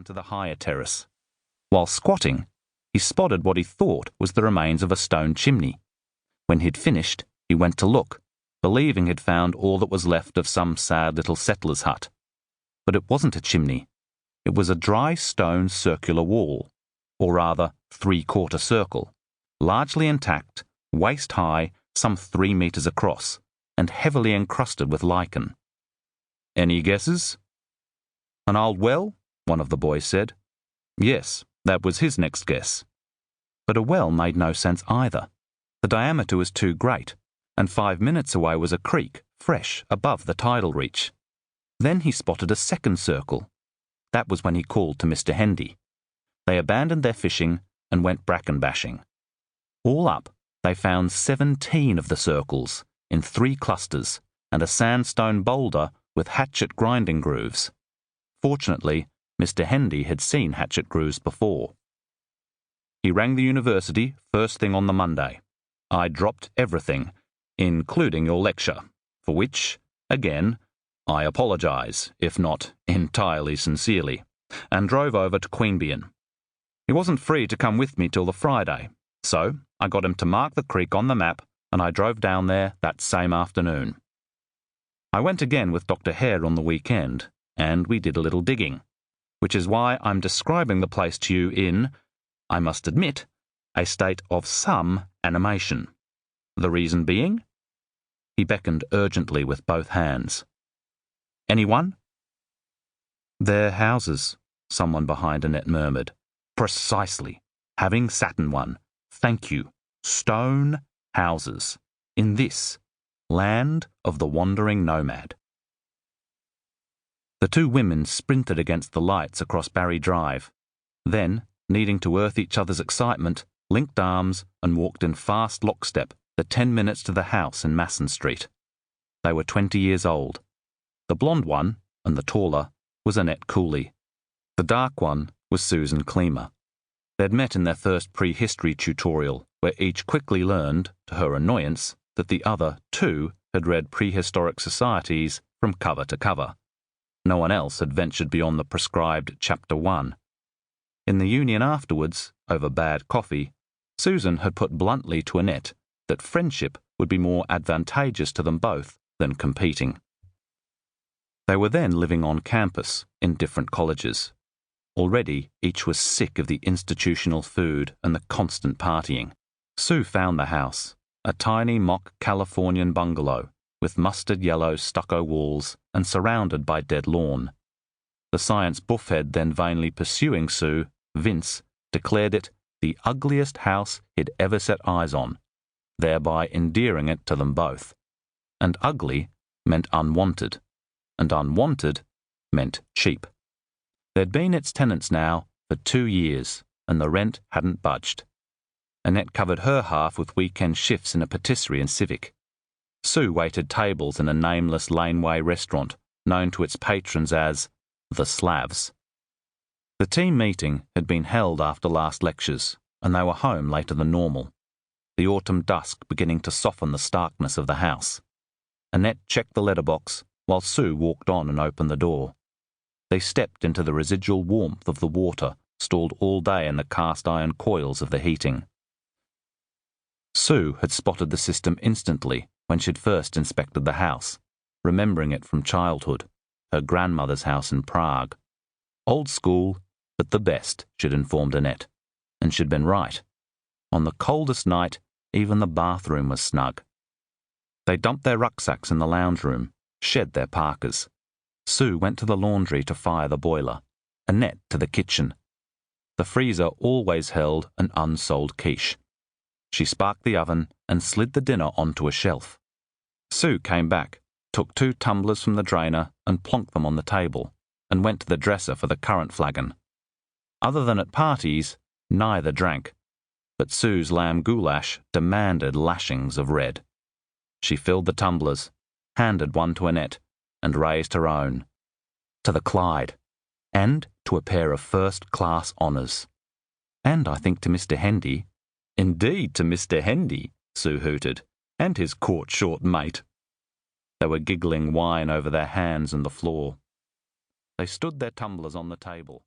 to the higher terrace. While squatting, he spotted what he thought was the remains of a stone chimney. When he'd finished, he went to look, believing he'd found all that was left of some sad little settler's hut. But it wasn't a chimney. It was a dry stone circular wall, or rather 3/4 circle, largely intact, waist-high, some 3 meters across, and heavily encrusted with lichen. "Any guesses?" "An old well?" one of the boys said. Yes, that was his next guess. But a well made no sense either. The diameter was too great, and 5 minutes away was a creek, fresh, above the tidal reach. Then he spotted a second circle. That was when he called to Mr. Hendy. They abandoned their fishing and went bracken bashing. All up, they found 17 of the circles, in 3 clusters, and a sandstone boulder with hatchet grinding grooves. Fortunately, Mr. Hendy had seen hatchet grooves before. He rang the university first thing on the Monday. I dropped everything, including your lecture, for which, again, I apologise, if not entirely sincerely, and drove over to Queanbeyan. He wasn't free to come with me till the Friday, so I got him to mark the creek on the map, and I drove down there that same afternoon. I went again with Dr. Herr on the weekend, and we did a little digging, which is why I'm describing the place to you in, I must admit, a state of some animation. The reason being? He beckoned urgently with both hands. Anyone? "They're houses," someone behind Annette murmured. "Precisely. Having sat in one. Thank you. Stone houses. In this land of the wandering nomad." The 2 women sprinted against the lights across Barry Drive. Then, needing to earth each other's excitement, linked arms and walked in fast lockstep the 10 minutes to the house in Masson Street. They were 20 years old. The blonde one, and the taller, was Annette Cooley. The dark one was Susan Kleemer. They'd met in their first prehistory tutorial, where each quickly learned, to her annoyance, that the other, too, had read Prehistoric Societies from cover to cover. No one else had ventured beyond the prescribed Chapter 1. In the union afterwards, over bad coffee, Susan had put bluntly to Annette that friendship would be more advantageous to them both than competing. They were then living on campus, in different colleges. Already, each was sick of the institutional food and the constant partying. Sue found the house, a tiny mock Californian bungalow, with mustard yellow stucco walls and surrounded by dead lawn. The science buffhead then vainly pursuing Sue, Vince, declared it the ugliest house he'd ever set eyes on, thereby endearing it to them both. And ugly meant unwanted, and unwanted meant cheap. They'd been its tenants now for 2 years, and the rent hadn't budged. Annette covered her half with weekend shifts in a patisserie and civic. Sue waited tables in a nameless laneway restaurant known to its patrons as the Slavs. The team meeting had been held after last lectures, and they were home later than normal, the autumn dusk beginning to soften the starkness of the house. Annette checked the letterbox while Sue walked on and opened the door. They stepped into the residual warmth of the water stored all day in the cast-iron coils of the heating. Sue had spotted the system instantly when she'd first inspected the house, remembering it from childhood, her grandmother's house in Prague. Old school, but the best, she'd informed Annette, and she'd been right. On the coldest night, even the bathroom was snug. They dumped their rucksacks in the lounge room, shed their parkas. Sue went to the laundry to fire the boiler, Annette to the kitchen. The freezer always held an unsold quiche. She sparked the oven and slid the dinner onto a shelf. Sue came back, took 2 tumblers from the drainer and plonked them on the table, and went to the dresser for the currant flagon. Other than at parties, neither drank, but Sue's lamb goulash demanded lashings of red. She filled the tumblers, handed one to Annette, and raised her own. To the Clyde, and to a pair of first-class honours. And I think to Mr. Hendy. Indeed to Mr. Hendy, Sue hooted, and his court-short mate. They were giggling wine over their hands and the floor. They stood their tumblers on the table.